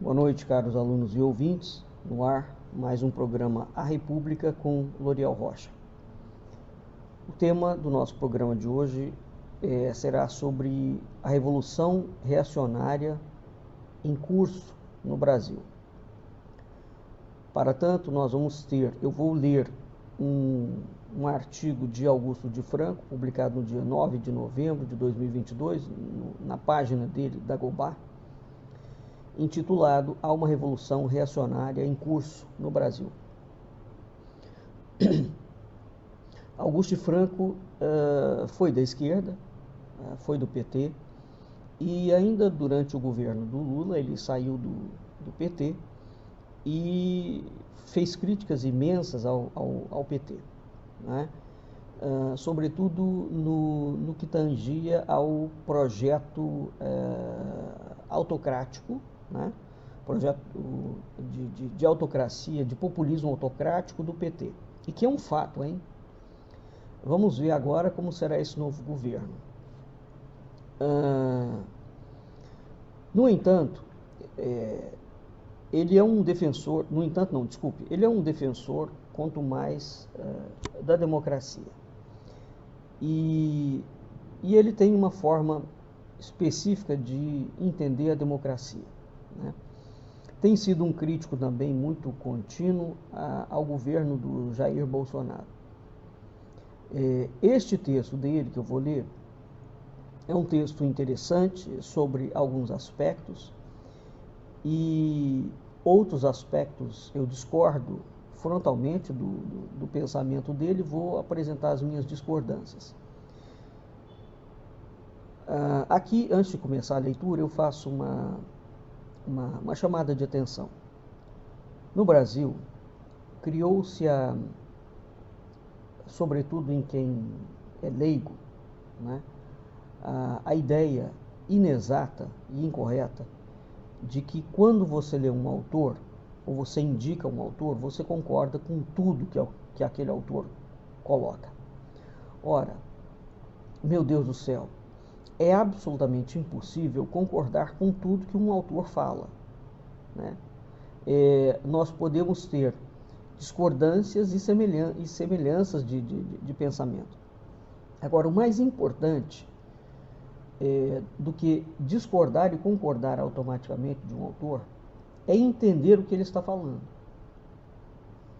Boa noite, caros alunos e ouvintes. No ar, mais um programa A República com L'Oriel Rocha. O tema do nosso programa de hoje será sobre a Revolução Reacionária em curso no Brasil. Para tanto, eu vou ler um artigo de Augusto de Franco, publicado no dia 9 de novembro de 2022, na página dele, da Gobá, intitulado Há uma Revolução Reacionária em Curso no Brasil. Augusto de Franco foi da esquerda, foi do PT, e ainda durante o governo do Lula ele saiu do PT e fez críticas imensas ao PT, né? Sobretudo no que tangia ao projeto autocrático, né? Projeto de autocracia, de populismo autocrático do PT, e que é um fato, hein? Vamos ver agora como será esse novo governo. No entanto, ele é um defensor, ele é um defensor, quanto mais, da democracia. E ele tem uma forma específica de entender a democracia, né? Tem sido um crítico também muito contínuo ao governo do Jair Bolsonaro. Este texto dele, que eu vou ler, é um texto interessante sobre alguns aspectos, e outros aspectos eu discordo frontalmente do pensamento dele, vou apresentar as minhas discordâncias. Aqui, antes de começar a leitura, eu faço uma chamada de atenção. No Brasil, criou-se, sobretudo em quem é leigo, né, a ideia inexata e incorreta de que quando você lê um autor, ou você indica um autor, você concorda com tudo que aquele autor coloca. Ora, meu Deus do céu, é absolutamente impossível concordar com tudo que um autor fala, né? Nós podemos ter discordâncias e semelhanças de pensamento. Agora, o mais importante do que discordar e concordar automaticamente de um autor é entender o que ele está falando,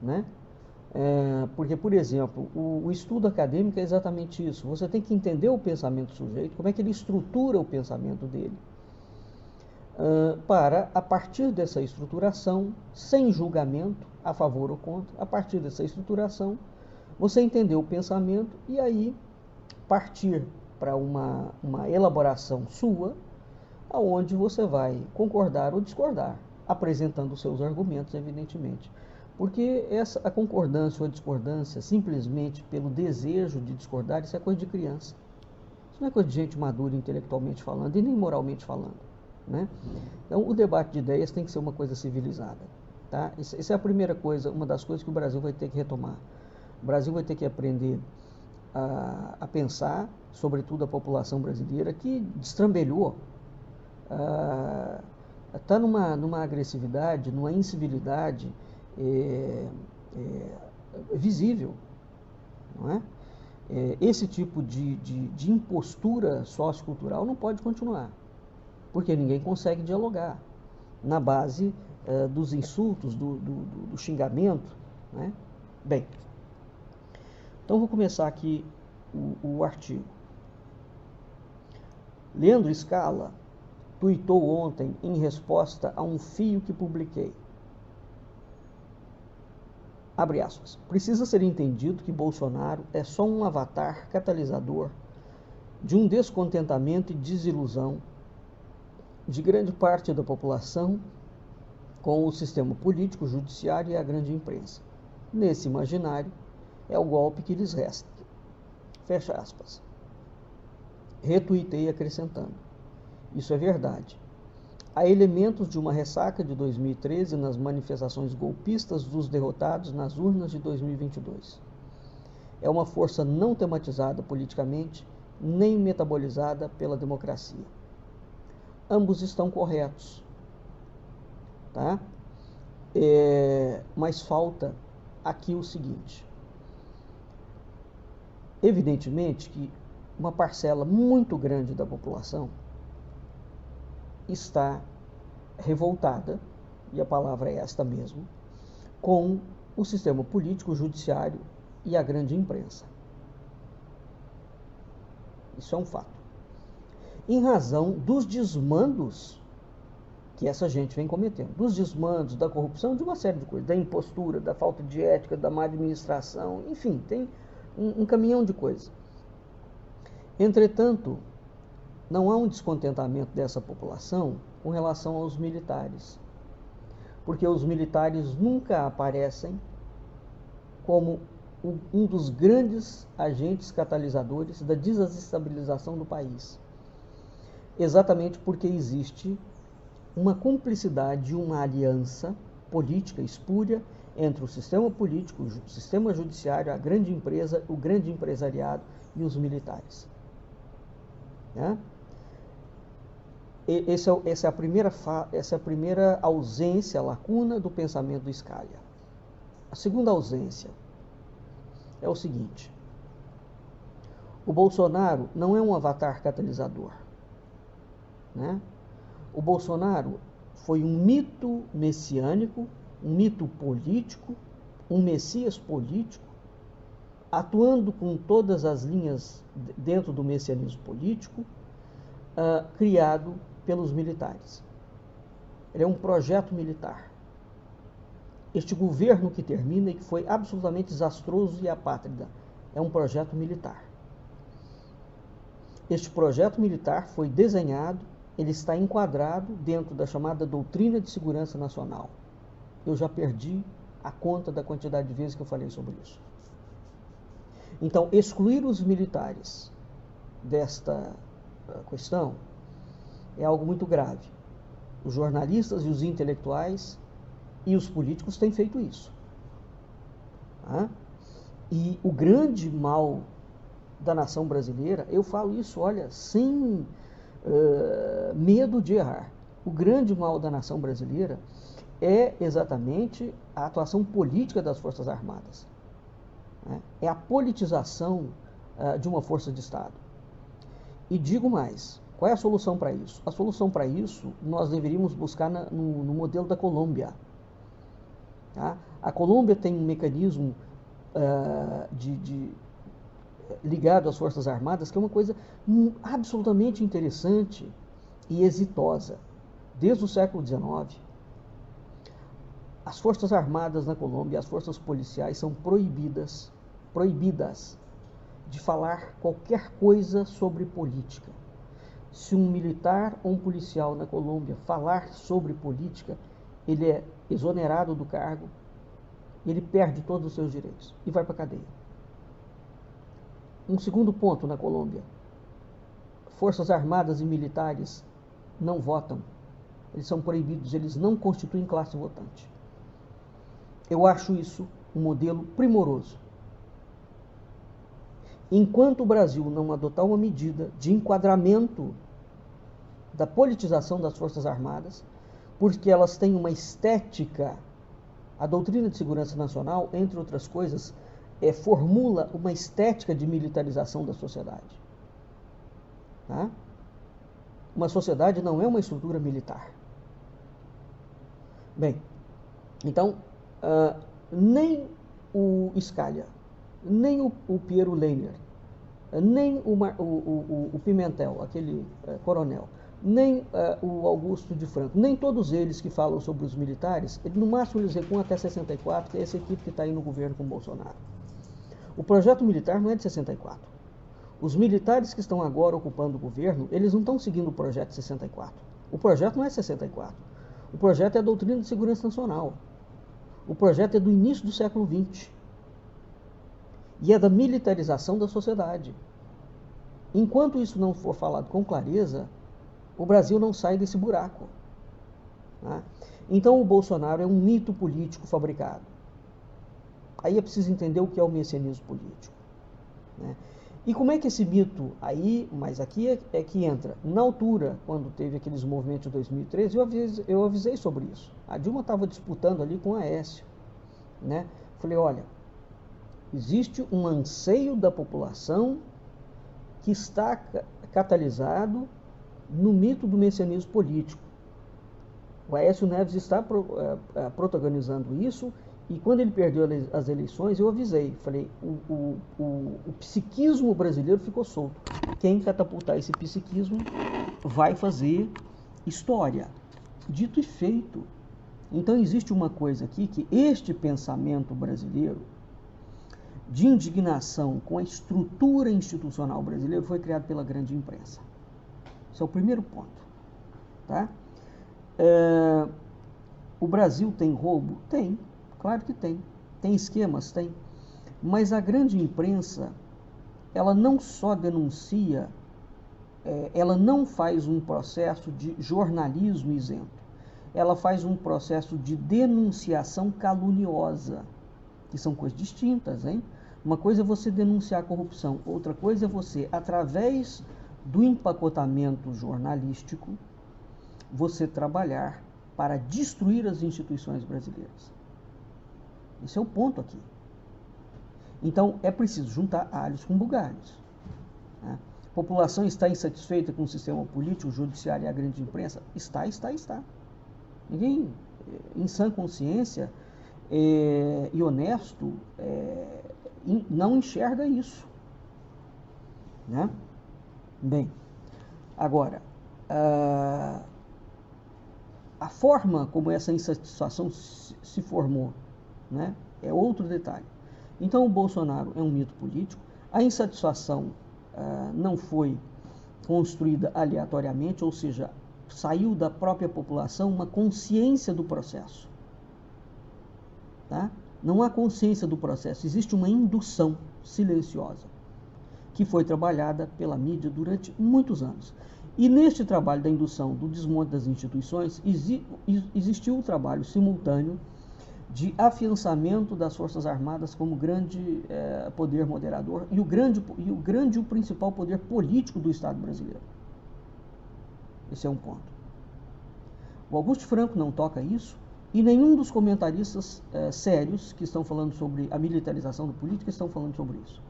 né? Porque, por exemplo, o estudo acadêmico é exatamente isso. Você tem que entender o pensamento do sujeito, como é que ele estrutura o pensamento dele, para, a partir dessa estruturação, sem julgamento, a favor ou contra, a partir dessa estruturação, você entender o pensamento e aí partir para uma elaboração sua, aonde você vai concordar ou discordar, apresentando os seus argumentos, evidentemente. Porque a concordância ou a discordância, simplesmente pelo desejo de discordar, isso é coisa de criança. Isso não é coisa de gente madura intelectualmente falando e nem moralmente falando, né? Então, o debate de ideias tem que ser uma coisa civilizada, tá? Essa é a primeira coisa, uma das coisas que o Brasil vai ter que retomar. O Brasil vai ter que aprender a pensar, sobretudo a população brasileira, que destrambelhou, está numa agressividade, numa incivilidade visível, não é? Esse tipo de impostura sociocultural não pode continuar, porque ninguém consegue dialogar na base dos insultos, do xingamento, né? Bem, então vou começar aqui o artigo. Leandro Scala tuitou ontem em resposta a um fio que publiquei. Abre aspas. Precisa ser entendido que Bolsonaro é só um avatar catalisador de um descontentamento e desilusão de grande parte da população com o sistema político, judiciário e a grande imprensa. Nesse imaginário, é o golpe que lhes resta. Fecha aspas. Retuitei acrescentando. Isso é verdade. Há elementos de uma ressaca de 2013 nas manifestações golpistas dos derrotados nas urnas de 2022. É uma força não tematizada politicamente, nem metabolizada pela democracia. Ambos estão corretos. tá? Mas falta aqui o seguinte: evidentemente que uma parcela muito grande da população está revoltada, e a palavra é esta mesmo, com o sistema político, o judiciário e a grande imprensa. Isso é um fato. Em razão dos desmandos que essa gente vem cometendo, dos desmandos, da corrupção, de uma série de coisas, da impostura, da falta de ética, da má administração, enfim, tem um caminhão de coisas. Entretanto, não há um descontentamento dessa população com relação aos militares, porque os militares nunca aparecem como um dos grandes agentes catalisadores da desestabilização do país. Exatamente porque existe uma cumplicidade, uma aliança política espúria entre o sistema político, o sistema judiciário, a grande empresa, o grande empresariado e os militares. Né? Essa é a primeira ausência, lacuna do pensamento do Scalia. A segunda ausência é o seguinte: o Bolsonaro não é um avatar catalisador, né? O Bolsonaro foi um mito messiânico, um mito político, um messias político, atuando com todas as linhas dentro do messianismo político, criado pelos militares. Ele é um projeto militar. Este governo que termina e que foi absolutamente desastroso e apátrida é um projeto militar. Este projeto militar foi desenhado, ele está enquadrado dentro da chamada doutrina de segurança nacional. Eu já perdi a conta da quantidade de vezes que eu falei sobre isso. Então, excluir os militares desta questão é algo muito grave. Os jornalistas e os intelectuais e os políticos têm feito isso. Tá? E o grande mal da nação brasileira, eu falo isso, olha, sem medo de errar. O grande mal da nação brasileira é exatamente a atuação política das Forças Armadas. Né? É a politização de uma força de Estado. E digo mais, qual é a solução para isso? A solução para isso nós deveríamos buscar no modelo da Colômbia. Tá? A Colômbia tem um mecanismo ligado às Forças Armadas que é uma coisa absolutamente interessante e exitosa. Desde o século XIX, as Forças Armadas na Colômbia, as forças policiais são proibidas de falar qualquer coisa sobre política. Se um militar ou um policial na Colômbia falar sobre política, ele é exonerado do cargo, ele perde todos os seus direitos e vai para a cadeia. Um segundo ponto na Colômbia: Forças Armadas e militares não votam, eles são proibidos, eles não constituem classe votante. Eu acho isso um modelo primoroso. Enquanto o Brasil não adotar uma medida de enquadramento da politização das Forças Armadas, porque elas têm uma estética, a doutrina de segurança nacional, entre outras coisas, formula uma estética de militarização da sociedade. Tá? Uma sociedade não é uma estrutura militar. Bem, então, nem o Scalia, nem o Piero Leiner, nem o Pimentel, aquele coronel, nem o Augusto de Franco, nem todos eles que falam sobre os militares, no máximo eles recuam até 64, que é essa equipe que está aí no governo com Bolsonaro. O projeto militar não é de 64. Os militares que estão agora ocupando o governo, eles não estão seguindo o projeto de 64. O projeto não é 64. O projeto é a doutrina de segurança nacional. O projeto é do início do século XX. E é da militarização da sociedade. Enquanto isso não for falado com clareza, o Brasil não sai desse buraco. Tá? Então o Bolsonaro é um mito político fabricado. Aí é preciso entender o que é o messianismo político. Né? E como é que esse mito aí, mas aqui é que entra, na altura, quando teve aqueles movimentos de 2013, eu avisei sobre isso. A Dilma estava disputando ali com o Aécio, né? Falei, olha, existe um anseio da população que está catalisado no mito do messianismo político. O Aécio Neves está protagonizando isso, e quando ele perdeu as eleições, eu avisei, falei, o psiquismo brasileiro ficou solto. Quem catapultar esse psiquismo vai fazer história. Dito e feito. Então existe uma coisa aqui, que este pensamento brasileiro de indignação com a estrutura institucional brasileira foi criado pela grande imprensa. Esse é o primeiro ponto. Tá? O Brasil tem roubo? Tem, claro que tem. Tem esquemas? Tem. Mas a grande imprensa, ela não só denuncia, ela não faz um processo de jornalismo isento. Ela faz um processo de denunciação caluniosa, que são coisas distintas, hein? Uma coisa é você denunciar a corrupção, outra coisa é você, através do empacotamento jornalístico, você trabalhar para destruir as instituições brasileiras. Esse é o ponto aqui. Então, é preciso juntar alhos com bugalhos. Né? A população está insatisfeita com o sistema político, o judiciário e a grande imprensa? Está. Ninguém, em sã consciência e honesto, não enxerga isso. Né? Bem, agora, a forma como essa insatisfação se formou, né, é outro detalhe. Então, o Bolsonaro é um mito político. A insatisfação não foi construída aleatoriamente, ou seja, saiu da própria população uma consciência do processo. Tá? Não há consciência do processo, existe uma indução silenciosa, que foi trabalhada pela mídia durante muitos anos. E neste trabalho da indução do desmonte das instituições, existiu o trabalho simultâneo de afiançamento das Forças Armadas como grande poder moderador e o principal poder político do Estado brasileiro. Esse é um ponto. O Augusto Franco não toca isso, e nenhum dos comentaristas sérios que estão falando sobre a militarização da política estão falando sobre isso.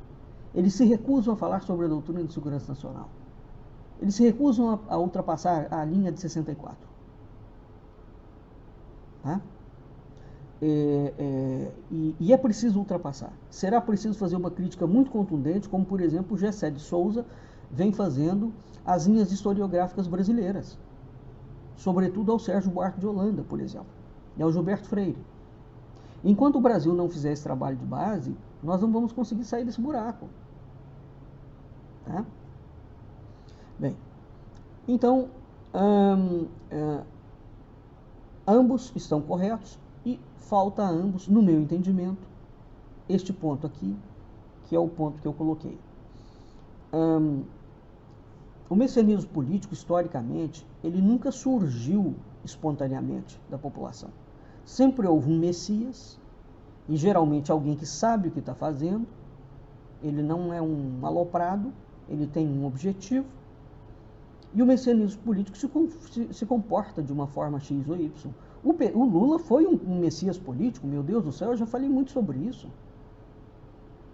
Eles se recusam a falar sobre a doutrina de segurança nacional. Eles se recusam a ultrapassar a linha de 64. Tá? E é preciso ultrapassar. Será preciso fazer uma crítica muito contundente, como, por exemplo, o Gessé de Souza vem fazendo às linhas historiográficas brasileiras. Sobretudo ao Sérgio Buarque de Holanda, por exemplo, e ao Gilberto Freire. Enquanto o Brasil não fizer esse trabalho de base, nós não vamos conseguir sair desse buraco. Tá? Bem, então, ambos estão corretos e falta a ambos, no meu entendimento, este ponto aqui, que é o ponto que eu coloquei. O messianismo político, historicamente, ele nunca surgiu espontaneamente da população. Sempre houve um Messias, e geralmente alguém que sabe o que está fazendo. Ele não é um aloprado, ele tem um objetivo, e o messianismo político se comporta de uma forma X ou Y. O Lula foi um messias político, meu Deus do céu, eu já falei muito sobre isso.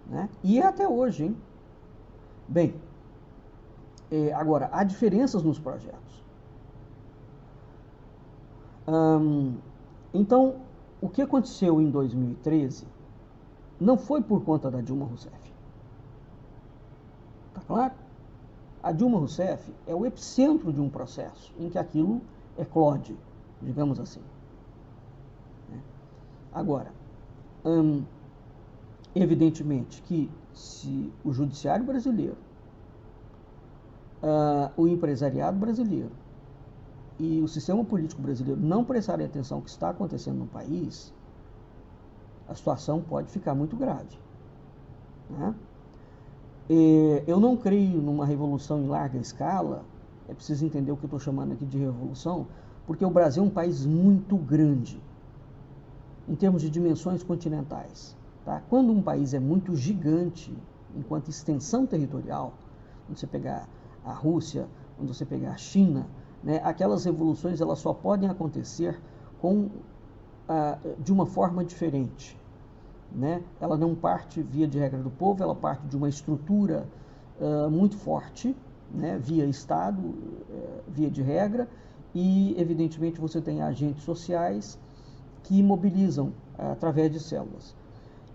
Né? E é até hoje, hein? Bem, agora, há diferenças nos projetos. Então, o que aconteceu em 2013 não foi por conta da Dilma Rousseff. Tá claro? A Dilma Rousseff é o epicentro de um processo em que aquilo eclode, digamos assim. Agora, evidentemente que se o judiciário brasileiro, o empresariado brasileiro e o sistema político brasileiro não prestarem atenção ao que está acontecendo no país, a situação pode ficar muito grave. Né? Eu não creio numa revolução em larga escala. É preciso entender o que eu estou chamando aqui de revolução, porque o Brasil é um país muito grande, em termos de dimensões continentais. Tá? Quando um país é muito gigante, enquanto extensão territorial, quando você pegar a Rússia, quando você pegar a China, né, aquelas revoluções elas só podem acontecer de uma forma diferente. Né? Ela não parte via de regra do povo, ela parte de uma estrutura muito forte, né? Via Estado, via de regra, e evidentemente você tem agentes sociais que mobilizam através de células.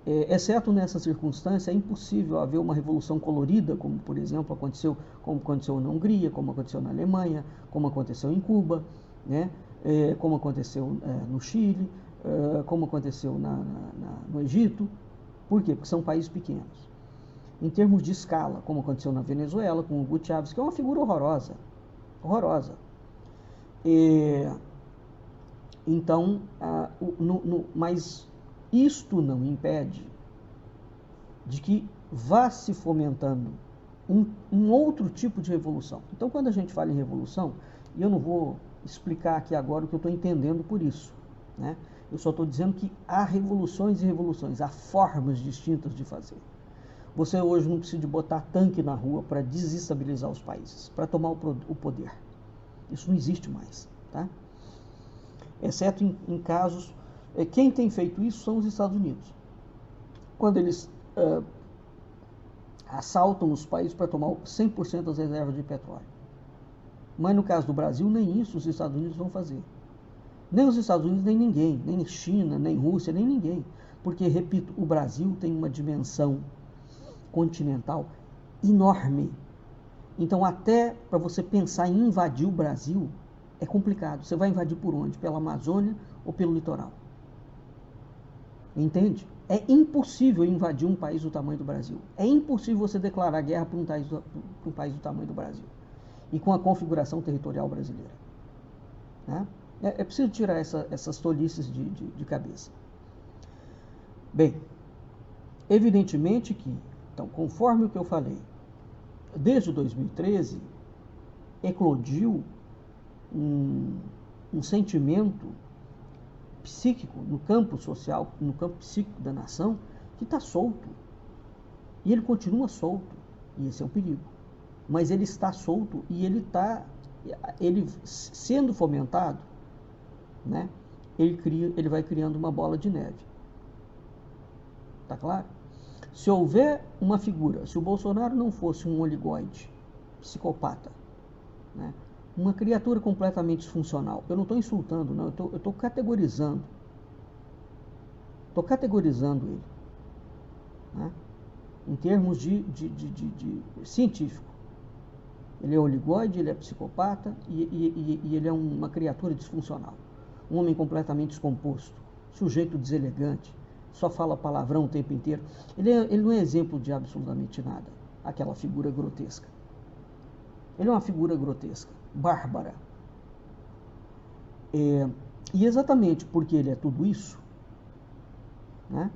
Exceto nessa circunstância, é impossível haver uma revolução colorida, como por exemplo aconteceu na Hungria, como aconteceu na Alemanha, como aconteceu em Cuba, né? Como aconteceu no Chile, como aconteceu no Egito. Por quê? Porque são países pequenos. Em termos de escala, como aconteceu na Venezuela, com o Hugo Chávez, que é uma figura horrorosa. Horrorosa. Então, mas isto não impede de que vá se fomentando um outro tipo de revolução. Então, quando a gente fala em revolução, e eu não vou explicar aqui agora o que eu estou entendendo por isso, né? Eu só estou dizendo que há revoluções e revoluções, há formas distintas de fazer. Você hoje não precisa de botar tanque na rua para desestabilizar os países, para tomar o poder. Isso não existe mais, tá? Exceto em casos... Quem tem feito isso são os Estados Unidos. Quando eles assaltam os países para tomar 100% das reservas de petróleo. Mas no caso do Brasil, nem isso os Estados Unidos vão fazer. Nem os Estados Unidos, nem ninguém, nem China, nem Rússia, nem ninguém. Porque, repito, o Brasil tem uma dimensão continental enorme. Então, até para você pensar em invadir o Brasil, é complicado. Você vai invadir por onde? Pela Amazônia ou pelo litoral? Entende? É impossível invadir um país do tamanho do Brasil. É impossível você declarar guerra para um país do tamanho do Brasil. E com a configuração territorial brasileira. Né? É preciso tirar essas tolices de cabeça. Bem, evidentemente que, então, conforme o que eu falei, desde 2013, eclodiu um sentimento psíquico no campo social, no campo psíquico da nação, que está solto. E ele continua solto. E esse é um perigo. Mas ele está solto e ele sendo fomentado, né, ele vai criando uma bola de neve. Tá claro? Se houver uma figura, se o Bolsonaro não fosse um oligóide, psicopata, né, uma criatura completamente disfuncional, eu não estou insultando, não, eu estou categorizando. Estou categorizando ele, né, em termos de científico. Ele é oligóide, ele é psicopata e ele é uma criatura disfuncional. Um homem completamente descomposto, sujeito deselegante, só fala palavrão o tempo inteiro. Ele não é exemplo de absolutamente nada, aquela figura grotesca. Ele é uma figura grotesca, bárbara. E exatamente porque ele é tudo isso, né,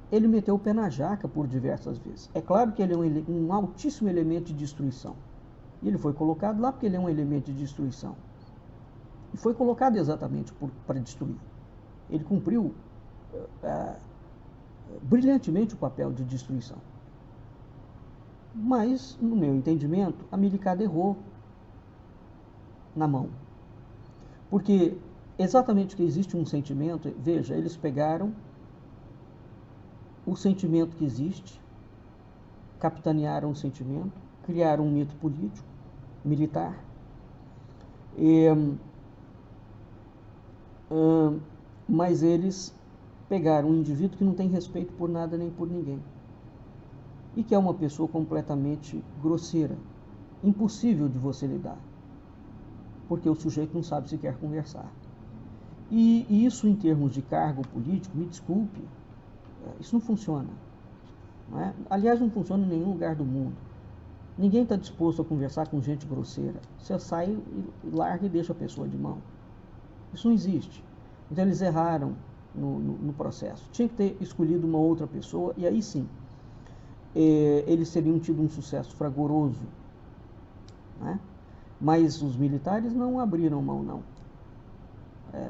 ele meteu o pé na jaca por diversas vezes. É claro que ele é um altíssimo elemento de destruição. E ele foi colocado lá porque ele é um elemento de destruição. E foi colocado exatamente para destruir. Ele cumpriu brilhantemente o papel de destruição. Mas, no meu entendimento, a milicada errou na mão. Porque exatamente que existe um sentimento, veja, eles pegaram o sentimento que existe, capitanearam o sentimento, criaram um mito político, militar, mas eles pegaram um indivíduo que não tem respeito por nada nem por ninguém e que é uma pessoa completamente grosseira, impossível de você lidar, porque o sujeito não sabe sequer conversar. E isso, em termos de cargo político, me desculpe, isso não funciona. Não é? Aliás, não funciona em nenhum lugar do mundo. Ninguém está disposto a conversar com gente grosseira. Você sai, larga e deixa a pessoa de mão. Isso não existe. Então eles erraram no processo. Tinha que ter escolhido uma outra pessoa e aí sim, eles teriam tido um sucesso fragoroso. Né? Mas os militares não abriram mão, não.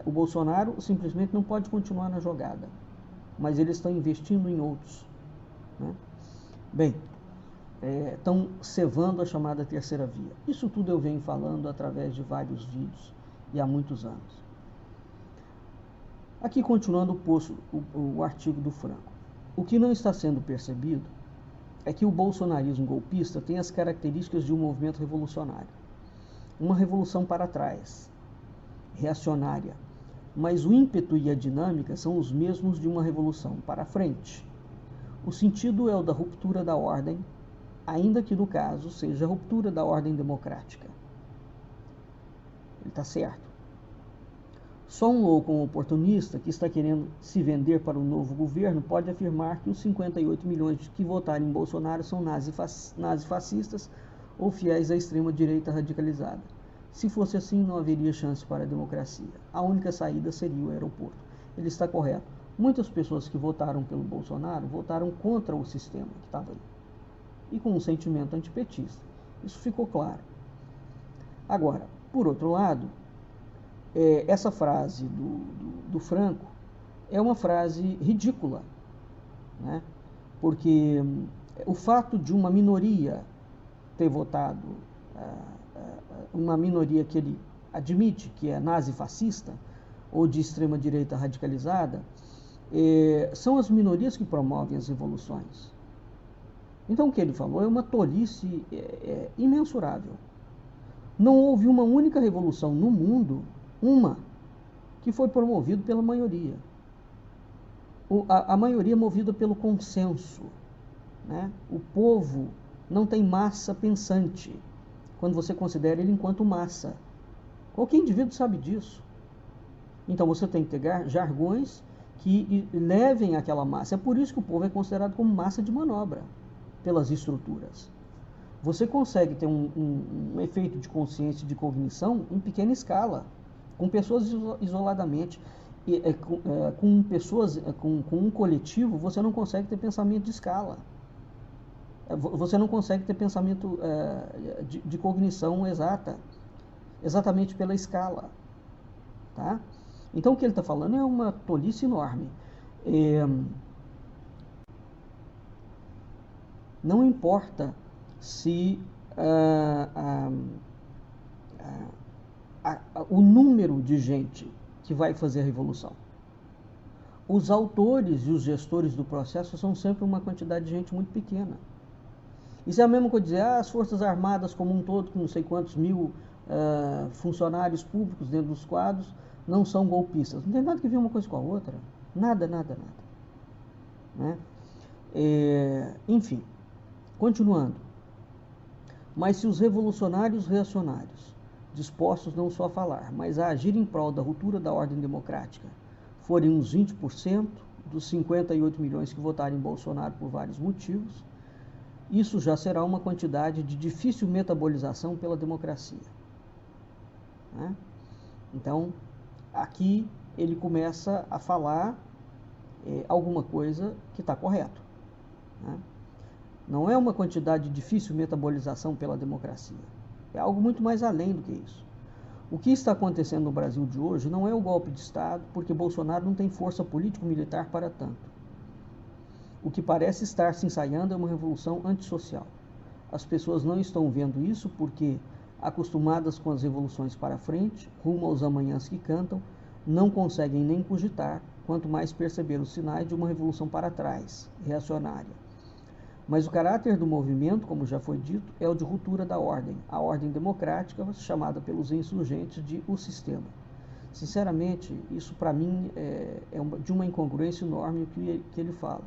O Bolsonaro simplesmente não pode continuar na jogada, mas eles estão investindo em outros. Né? Bem, estão cevando a chamada terceira via. Isso tudo eu venho falando através de vários vídeos e há muitos anos. Aqui, continuando o artigo do Franco. O que não está sendo percebido é que o bolsonarismo golpista tem as características de um movimento revolucionário. Uma revolução para trás, reacionária, mas o ímpeto e a dinâmica são os mesmos de uma revolução para frente. O sentido é o da ruptura da ordem, ainda que no caso seja a ruptura da ordem democrática. Ele está certo. Só um louco ou um oportunista que está querendo se vender para o novo governo pode afirmar que os 58 milhões que votaram em Bolsonaro são nazifascistas ou fiéis à extrema-direita radicalizada. Se fosse assim, não haveria chance para a democracia. A única saída seria o aeroporto. Ele está correto. Muitas pessoas que votaram pelo Bolsonaro votaram contra o sistema que estava ali. E com um sentimento antipetista. Isso ficou claro. Agora, por outro lado, essa frase do Franco é uma frase ridícula, né? Porque o fato de uma minoria ter votado, uma minoria que ele admite que é nazi-fascista ou de extrema-direita radicalizada, são as minorias que promovem as revoluções. Então o que ele falou é uma tolice imensurável. Não houve uma única revolução no mundo, que foi promovida pela maioria. A maioria é movida pelo consenso, né? O povo não tem massa pensante, quando você considera ele enquanto massa. Qualquer indivíduo sabe disso. Então você tem que ter jargões que levem àquela massa. É por isso que o povo é considerado como massa de manobra, pelas estruturas. Você consegue ter um efeito de consciência e de cognição em pequena escala, com pessoas isoladamente. Com pessoas, com um coletivo, você não consegue ter pensamento de escala. Você não consegue ter pensamento de cognição exata, exatamente pela escala. Tá? Então o que ele está falando é uma tolice enorme. Não importa se o número de gente que vai fazer a revolução. Os autores e os gestores do processo são sempre uma quantidade de gente muito pequena. Isso é a mesma coisa dizer, as Forças Armadas como um todo, com não sei quantos mil funcionários públicos dentro dos quadros, não são golpistas. Não tem nada que ver uma coisa com a outra. Nada, nada, nada. Né? Enfim, continuando. Mas se os revolucionários reacionários, dispostos não só a falar, mas a agir em prol da ruptura da ordem democrática, forem uns 20% dos 58 milhões que votaram em Bolsonaro por vários motivos, isso já será uma quantidade de difícil metabolização pela democracia. Né? Então, aqui ele começa a falar alguma coisa que está correto. Né? Não é uma quantidade de difícil metabolização pela democracia. É algo muito mais além do que isso. O que está acontecendo no Brasil de hoje não é o golpe de Estado, porque Bolsonaro não tem força político-militar para tanto. O que parece estar se ensaiando é uma revolução antissocial. As pessoas não estão vendo isso porque, acostumadas com as revoluções para frente, rumo aos amanhãs que cantam, não conseguem nem cogitar, quanto mais perceber os sinais de uma revolução para trás, reacionária. Mas o caráter do movimento, como já foi dito, é o de ruptura da ordem, a ordem democrática, chamada pelos insurgentes de o sistema. Sinceramente, isso para mim é de uma incongruência enorme o que ele fala.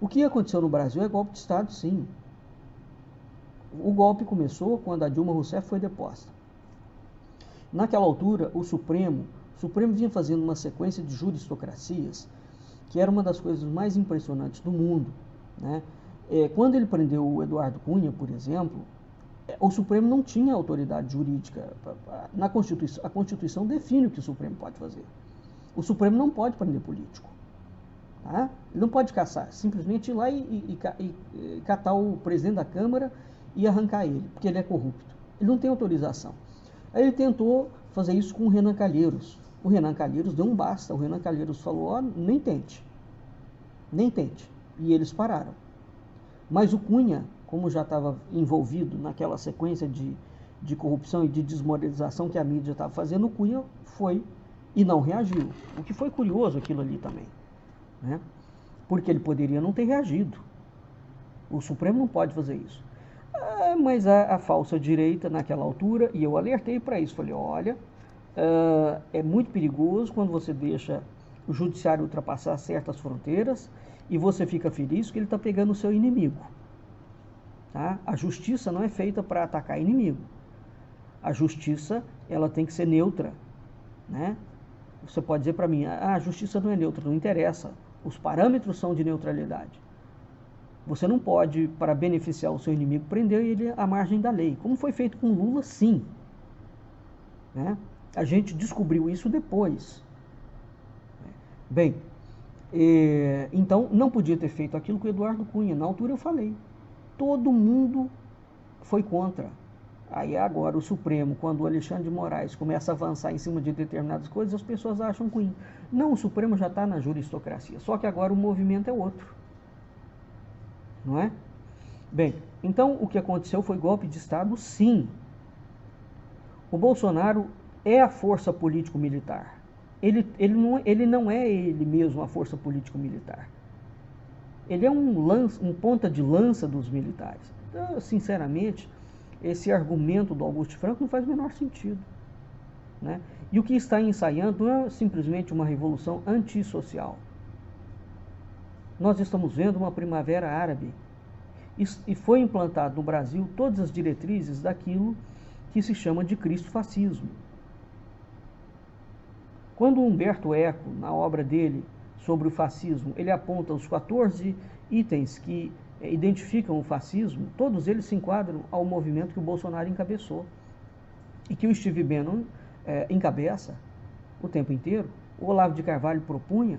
O que aconteceu no Brasil é golpe de Estado, sim. O golpe começou quando a Dilma Rousseff foi deposta. Naquela altura, o Supremo vinha fazendo uma sequência de juristocracias que era uma das coisas mais impressionantes do mundo. Né? Quando ele prendeu o Eduardo Cunha, por exemplo, o Supremo não tinha autoridade jurídica. A Constituição define o que o Supremo pode fazer. O Supremo não pode prender político. Tá? Ele não pode caçar, simplesmente ir lá e catar o presidente da Câmara e arrancar ele, porque ele é corrupto. Ele não tem autorização. Aí ele tentou fazer isso com o Renan Calheiros. O Renan Calheiros deu um basta. O Renan Calheiros falou, nem tente. Nem tente. E eles pararam. Mas o Cunha, como já estava envolvido naquela sequência de corrupção e de desmoralização que a mídia estava fazendo, o Cunha foi e não reagiu. O que foi curioso aquilo ali também, né? Porque ele poderia não ter reagido. O Supremo não pode fazer isso. Mas a falsa direita naquela altura, e eu alertei para isso, falei, olha, é muito perigoso quando você deixa o judiciário ultrapassar certas fronteiras e você fica feliz que ele está pegando o seu inimigo. Tá? A justiça não é feita para atacar inimigo. A justiça, ela tem que ser neutra, né? Você pode dizer para mim, a justiça não é neutra, não interessa. Os parâmetros são de neutralidade. Você não pode, para beneficiar o seu inimigo, prender ele à margem da lei. Como foi feito com Lula, sim. Né? A gente descobriu isso depois. Bem, então não podia ter feito aquilo com o Eduardo Cunha. Na altura eu falei. Todo mundo foi contra. Aí agora o Supremo, quando o Alexandre de Moraes começa a avançar em cima de determinadas coisas, as pessoas acham ruim. Não, o Supremo já está na juristocracia. Só que agora o movimento é outro. Não é? Bem, então o que aconteceu foi golpe de Estado, sim. O Bolsonaro é a força político-militar. Ele não é ele mesmo a força político-militar. Ele é um ponta de lança dos militares. Então, sinceramente, esse argumento do Augusto Franco não faz o menor sentido. Né? E o que está ensaiando não é simplesmente uma revolução antissocial. Nós estamos vendo uma primavera árabe. E foi implantado no Brasil todas as diretrizes daquilo que se chama de cristofascismo. Quando Humberto Eco, na obra dele sobre o fascismo, ele aponta os 14 itens que identificam o fascismo, todos eles se enquadram ao movimento que o Bolsonaro encabeçou e que o Steve Bannon encabeça o tempo inteiro. O Olavo de Carvalho propunha.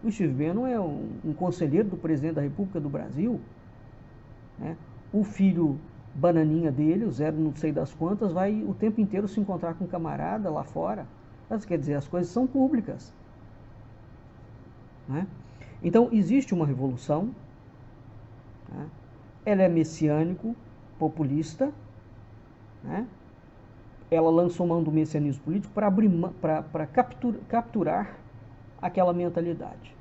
O Steve Bannon é um conselheiro do presidente da República do Brasil. Né? O filho bananinha dele, o Zero não sei das quantas, vai o tempo inteiro se encontrar com um camarada lá fora. Mas, quer dizer, as coisas são públicas. Né? Então, existe uma revolução. Né? Ela é messiânico, populista. Né? Ela lançou mão do messianismo político para capturar aquela mentalidade.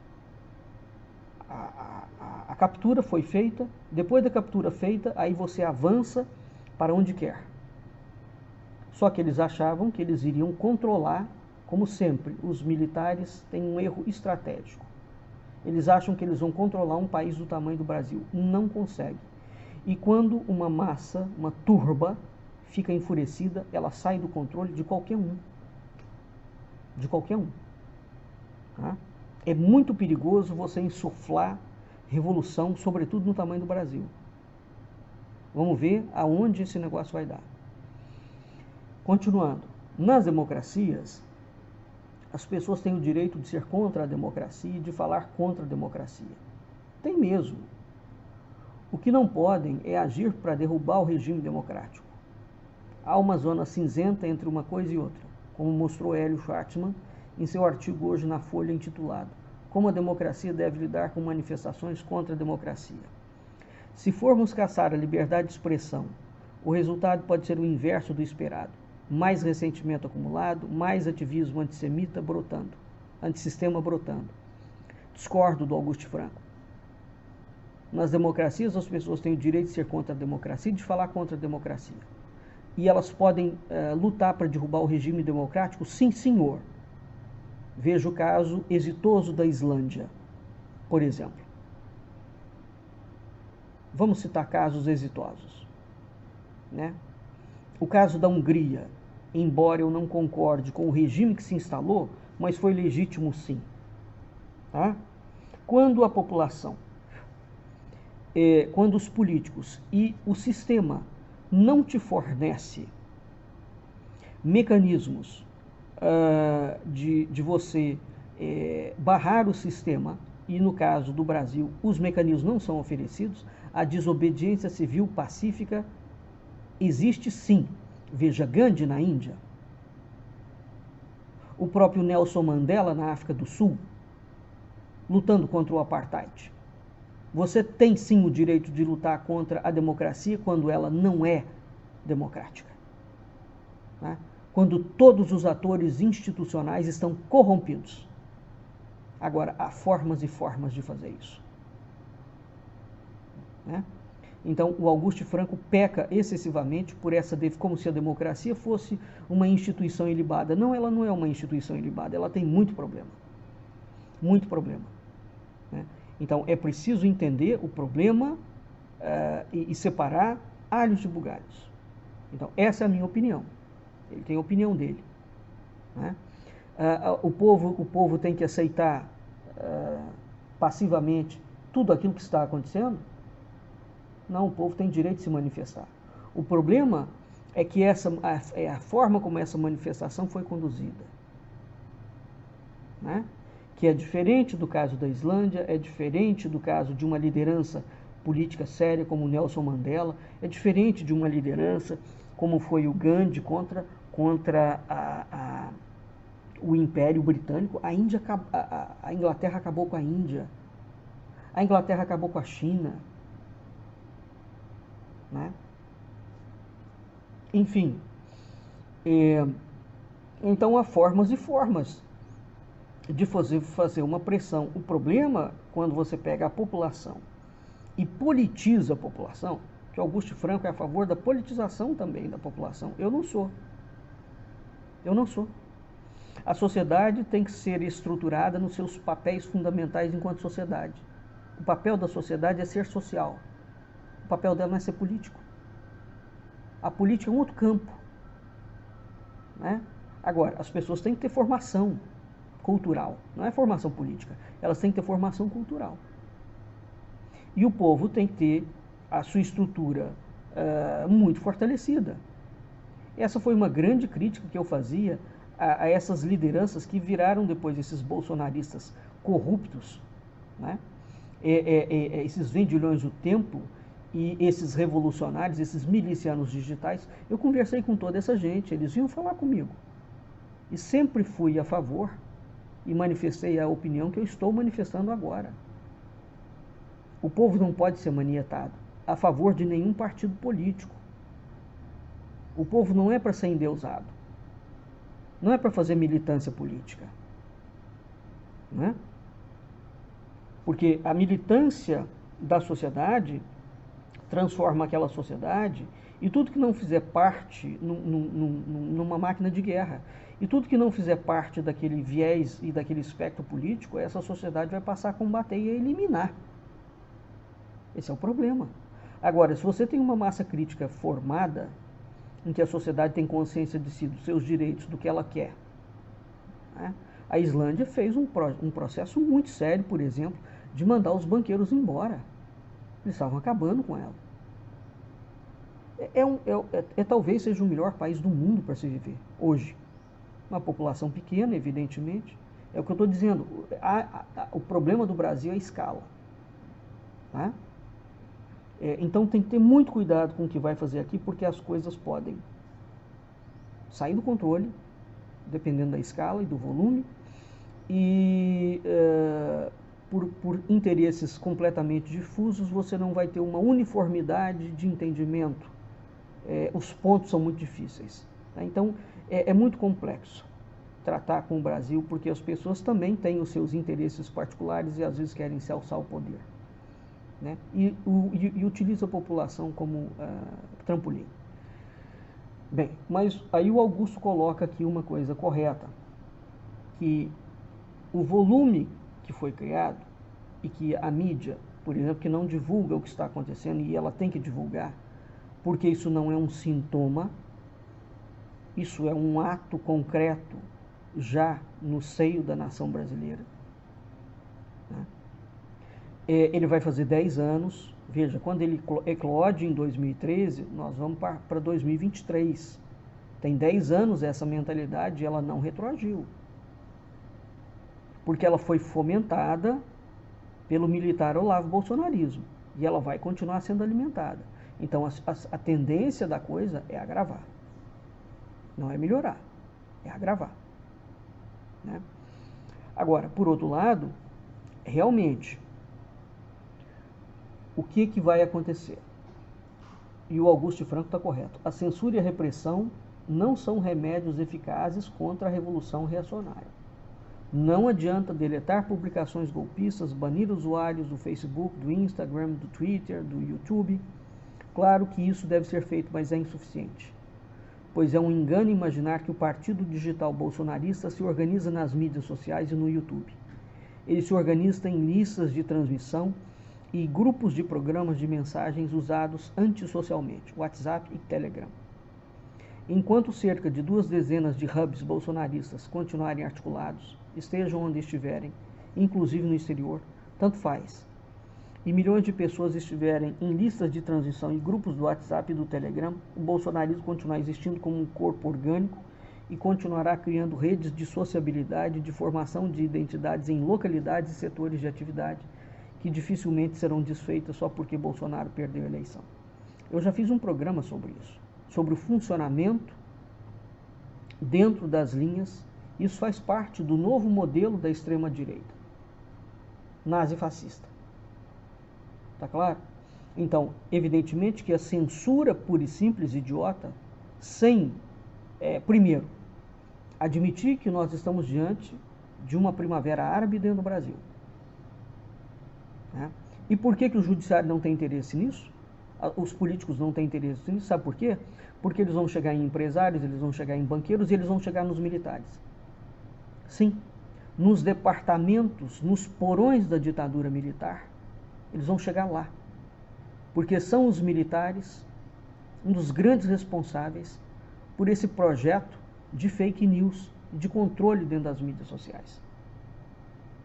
A captura foi feita, depois da captura feita, aí você avança para onde quer. Só que eles achavam que eles iriam controlar, como sempre, os militares têm um erro estratégico. Eles acham que eles vão controlar um país do tamanho do Brasil. Não conseguem. E quando uma massa, uma turba, fica enfurecida, ela sai do controle de qualquer um. De qualquer um. Tá? É muito perigoso você insuflar revolução, sobretudo no tamanho do Brasil. Vamos ver aonde esse negócio vai dar. Continuando. Nas democracias, as pessoas têm o direito de ser contra a democracia e de falar contra a democracia. Tem mesmo. O que não podem é agir para derrubar o regime democrático. Há uma zona cinzenta entre uma coisa e outra, como mostrou Hélio Schwartzman em seu artigo hoje na Folha intitulado Como a democracia deve lidar com manifestações contra a democracia. Se formos caçar a liberdade de expressão, o resultado pode ser o inverso do esperado. Mais ressentimento acumulado, mais ativismo antissemita brotando, antissistema brotando. Discordo do Augusto Franco. Nas democracias, as pessoas têm o direito de ser contra a democracia e de falar contra a democracia. E elas podem lutar para derrubar o regime democrático? Sim, senhor. Veja o caso exitoso da Islândia, por exemplo. Vamos citar casos exitosos. Né? O caso da Hungria, embora eu não concorde com o regime que se instalou, mas foi legítimo sim. Tá? Quando a população, quando os políticos e o sistema não te fornece mecanismos de você barrar o sistema, e no caso do Brasil os mecanismos não são oferecidos, a desobediência civil pacífica existe sim. Veja Gandhi na Índia, o próprio Nelson Mandela na África do Sul, lutando contra o apartheid. Você tem sim o direito de lutar contra a democracia quando ela não é democrática, né? Quando todos os atores institucionais estão corrompidos. Agora, há formas e formas de fazer isso, né? Então, o Auguste Franco peca excessivamente por essa, como se a democracia fosse uma instituição ilibada. Não, ela não é uma instituição ilibada, ela tem muito problema, né? Então, é preciso entender o problema e separar alhos de bugalhos. Então, essa é a minha opinião. Ele tem a opinião dele, né? O povo tem que aceitar passivamente tudo aquilo que está acontecendo? Não, o povo tem direito de se manifestar. O problema é que a forma como essa manifestação foi conduzida, né? Que é diferente do caso da Islândia, é diferente do caso de uma liderança política séria como Nelson Mandela, é diferente de uma liderança como foi o Gandhi contra o Império Britânico. A Inglaterra acabou com a Índia, a Inglaterra acabou com a China, né? Enfim, então há formas e formas de fazer uma pressão. O problema, quando você pega a população e politiza a população, que Auguste Franco é a favor da politização também da população. Eu não sou. A sociedade tem que ser estruturada nos seus papéis fundamentais enquanto sociedade. O papel da sociedade é ser social. O papel dela não é ser político. A política é um outro campo, né? Agora, as pessoas têm que ter formação cultural, não é formação política. Elas têm que ter formação cultural. E o povo tem que ter a sua estrutura muito fortalecida. Essa foi uma grande crítica que eu fazia a essas lideranças que viraram depois esses bolsonaristas corruptos, né? Esses vendilhões do tempo e esses revolucionários, esses milicianos digitais. Eu conversei com toda essa gente, eles vinham falar comigo. E sempre fui a favor e manifestei a opinião que eu estou manifestando agora. O povo não pode ser manietado a favor de nenhum partido político. O povo não é para ser endeusado. Não é para fazer militância política, né? Porque a militância da sociedade transforma aquela sociedade, e tudo que não fizer parte numa máquina de guerra, e tudo que não fizer parte daquele viés e daquele espectro político, essa sociedade vai passar a combater e a eliminar. Esse é o problema. Agora, se você tem uma massa crítica formada, em que a sociedade tem consciência de si, dos seus direitos, do que ela quer, né? A Islândia fez um processo muito sério, por exemplo, de mandar os banqueiros embora. Eles estavam acabando com ela. Talvez seja o melhor país do mundo para se viver hoje. Uma população pequena, evidentemente. É o que eu estou dizendo. O problema do Brasil é a escala, tá? Então tem que ter muito cuidado com o que vai fazer aqui, porque as coisas podem sair do controle, dependendo da escala e do volume, e por interesses completamente difusos, você não vai ter uma uniformidade de entendimento. Os pontos são muito difíceis, tá? Então é muito complexo tratar com o Brasil, porque as pessoas também têm os seus interesses particulares e às vezes querem se alçar ao poder, né? E utiliza a população como trampolim. Bem, mas aí o Augusto coloca aqui uma coisa correta, que o volume que foi criado e que a mídia, por exemplo, que não divulga o que está acontecendo, e ela tem que divulgar, porque isso não é um sintoma, isso é um ato concreto já no seio da nação brasileira, né? Ele vai fazer 10 anos, veja, quando ele eclode em 2013, nós vamos para 2023. Tem 10 anos essa mentalidade e ela não retroagiu, porque ela foi fomentada pelo militar Olavo Bolsonarismo, e ela vai continuar sendo alimentada. Então a tendência da coisa é agravar, não é melhorar, é agravar, né? Agora, por outro lado, realmente, o que vai acontecer? E o Augusto Franco está correto. A censura e a repressão não são remédios eficazes contra a revolução reacionária. Não adianta deletar publicações golpistas, banir usuários do Facebook, do Instagram, do Twitter, do YouTube. Claro que isso deve ser feito, mas é insuficiente. Pois é um engano imaginar que o partido digital bolsonarista se organiza nas mídias sociais e no YouTube. Ele se organiza em listas de transmissão e grupos de programas de mensagens usados antissocialmente, WhatsApp e Telegram. Enquanto cerca de 2 dezenas de hubs bolsonaristas continuarem articulados, estejam onde estiverem, inclusive no exterior, tanto faz, e milhões de pessoas estiverem em listas de transição e grupos do WhatsApp e do Telegram, o bolsonarismo continuará existindo como um corpo orgânico e continuará criando redes de sociabilidade, de formação de identidades em localidades e setores de atividade que dificilmente serão desfeitas só porque Bolsonaro perdeu a eleição. Eu já fiz um programa sobre isso, sobre o funcionamento dentro das linhas. Isso faz parte do novo modelo da extrema-direita, nazi-fascista. Tá claro? Então, evidentemente que a censura pura e simples, idiota, sem, primeiro, admitir que nós estamos diante de uma primavera árabe dentro do Brasil. Né? E por que o judiciário não tem interesse nisso? Os políticos não têm interesse nisso, sabe por quê? Porque eles vão chegar em empresários, eles vão chegar em banqueiros e eles vão chegar nos militares. Sim, nos departamentos, nos porões da ditadura militar, eles vão chegar lá. Porque são os militares um dos grandes responsáveis por esse projeto de fake news, de controle dentro das mídias sociais.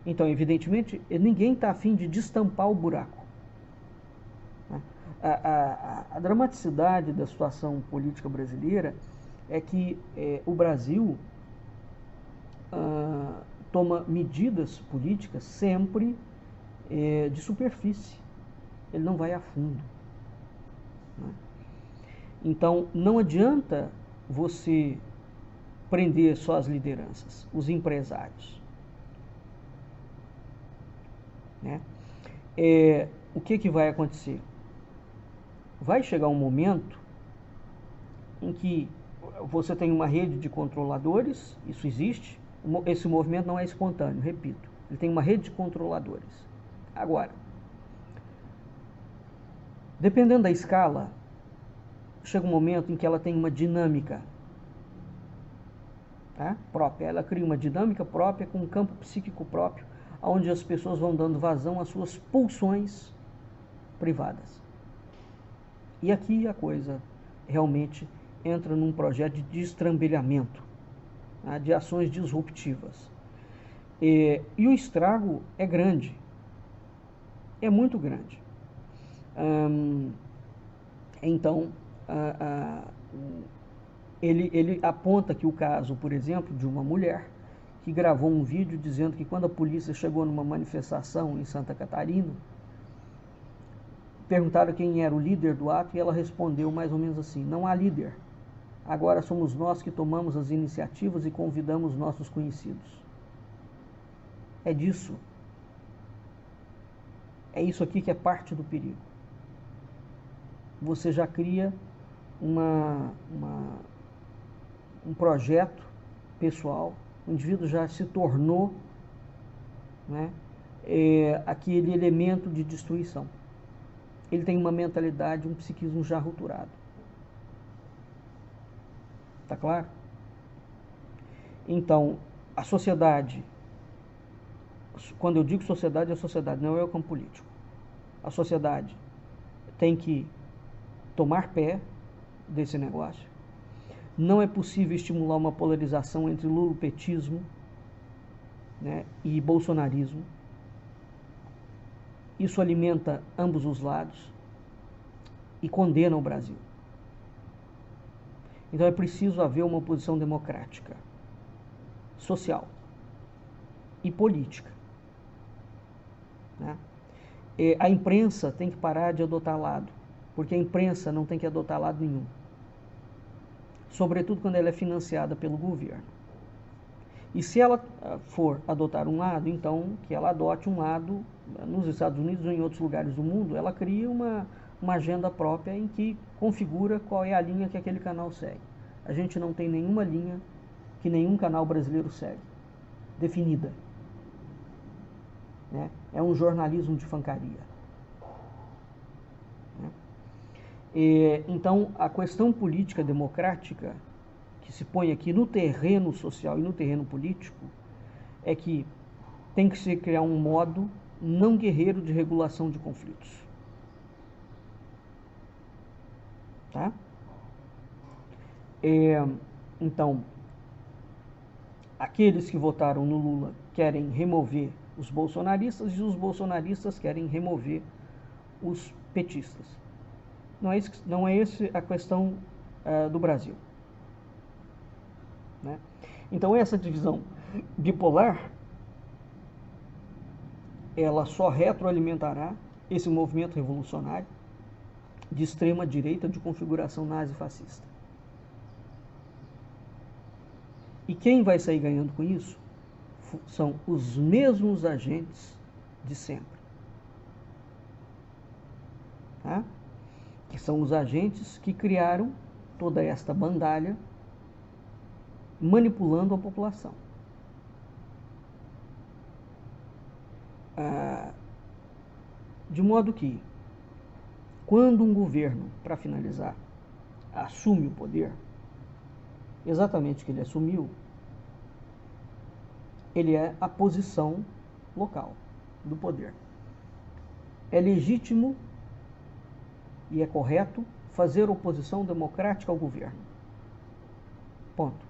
Então, evidentemente, ninguém está a fim de destampar o buraco. A dramaticidade da situação política brasileira é que o Brasil toma medidas políticas sempre de superfície. Ele não vai a fundo. Né? Então, não adianta você prender só as lideranças, os empresários. Né? O que vai acontecer? Vai chegar um momento em que você tem uma rede de controladores, isso existe, esse movimento não é espontâneo, repito, ele tem uma rede de controladores. Agora, dependendo da escala, chega um momento em que ela tem uma dinâmica, tá, própria, ela cria uma dinâmica própria com um campo psíquico próprio, onde as pessoas vão dando vazão às suas pulsões privadas. E aqui a coisa realmente entra num projeto de destrambelhamento, tá, de ações disruptivas. E o estrago é grande, é muito grande. Então, ele aponta que o caso, por exemplo, de uma mulher que gravou um vídeo dizendo que quando a polícia chegou numa manifestação em Santa Catarina, perguntaram quem era o líder do ato e ela respondeu mais ou menos assim: não há líder, agora somos nós que tomamos as iniciativas e convidamos nossos conhecidos. É disso. É isso aqui que é parte do perigo. Você já cria um projeto pessoal, o indivíduo já se tornou, né, aquele elemento de destruição. Ele tem uma mentalidade, um psiquismo já rupturado. Tá claro? Então, a sociedade, quando eu digo sociedade, é a sociedade, não é o campo político. A sociedade tem que tomar pé desse negócio. Não é possível estimular uma polarização entre lulopetismo, né, e bolsonarismo. Isso alimenta ambos os lados e condena o Brasil. Então é preciso haver uma oposição democrática, social e política. Né? A imprensa tem que parar de adotar lado, porque a imprensa não tem que adotar lado nenhum. Sobretudo quando ela é financiada pelo governo. E se ela for adotar um lado, então que ela adote um lado nos Estados Unidos ou em outros lugares do mundo, ela cria uma agenda própria em que configura qual é a linha que aquele canal segue. A gente não tem nenhuma linha que nenhum canal brasileiro segue, definida. Né? É um jornalismo de fancaria. Né? Então, a questão política democrática que se põe aqui no terreno social e no terreno político é que tem que se criar um modo não guerreiro de regulação de conflitos. Tá? Então, aqueles que votaram no Lula querem remover os bolsonaristas e os bolsonaristas querem remover os petistas. Não é essa a questão do Brasil. Né? Então essa divisão bipolar, ela só retroalimentará esse movimento revolucionário de extrema direita de configuração nazi-fascista. E quem vai sair ganhando com isso são os mesmos agentes de sempre. Tá? Que são os agentes que criaram toda esta bandalha manipulando a população. De modo que, quando um governo, para finalizar, assume o poder, exatamente o que ele assumiu, ele é a posição local do poder. É legítimo e é correto fazer oposição democrática ao governo. Ponto.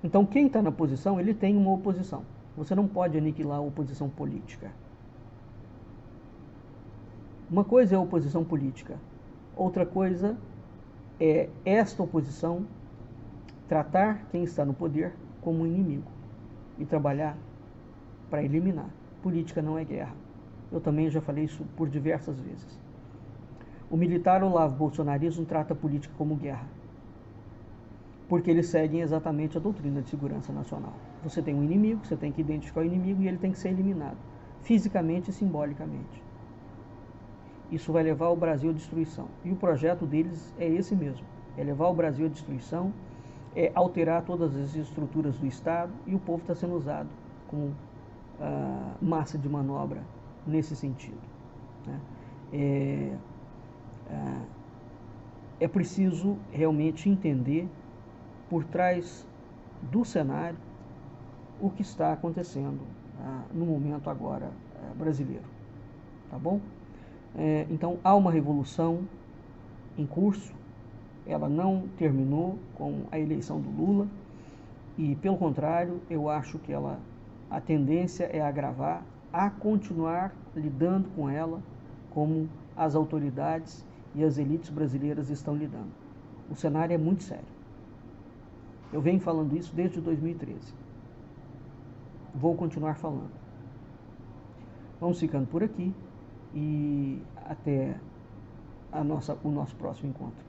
Então, quem está na posição, ele tem uma oposição. Você não pode aniquilar a oposição política. Uma coisa é a oposição política. Outra coisa é esta oposição tratar quem está no poder como um inimigo e trabalhar para eliminar. Política não é guerra. Eu também já falei isso por diversas vezes. O militar Olavo Bolsonarismo trata a política como guerra, porque eles seguem exatamente a doutrina de segurança nacional. Você tem um inimigo, você tem que identificar o inimigo e ele tem que ser eliminado, fisicamente e simbolicamente. Isso vai levar o Brasil à destruição. E o projeto deles é esse mesmo, é levar o Brasil à destruição, é alterar todas as estruturas do Estado, e o povo está sendo usado como massa de manobra nesse sentido. Né? É preciso realmente entender por trás do cenário o que está acontecendo no momento agora brasileiro. Tá bom? Então, há uma revolução em curso, ela não terminou com a eleição do Lula, e, pelo contrário, eu acho que a tendência é agravar, a continuar lidando com ela como as autoridades e as elites brasileiras estão lidando. O cenário é muito sério. Eu venho falando isso desde 2013. Vou continuar falando. Vamos ficando por aqui e até o nosso próximo encontro.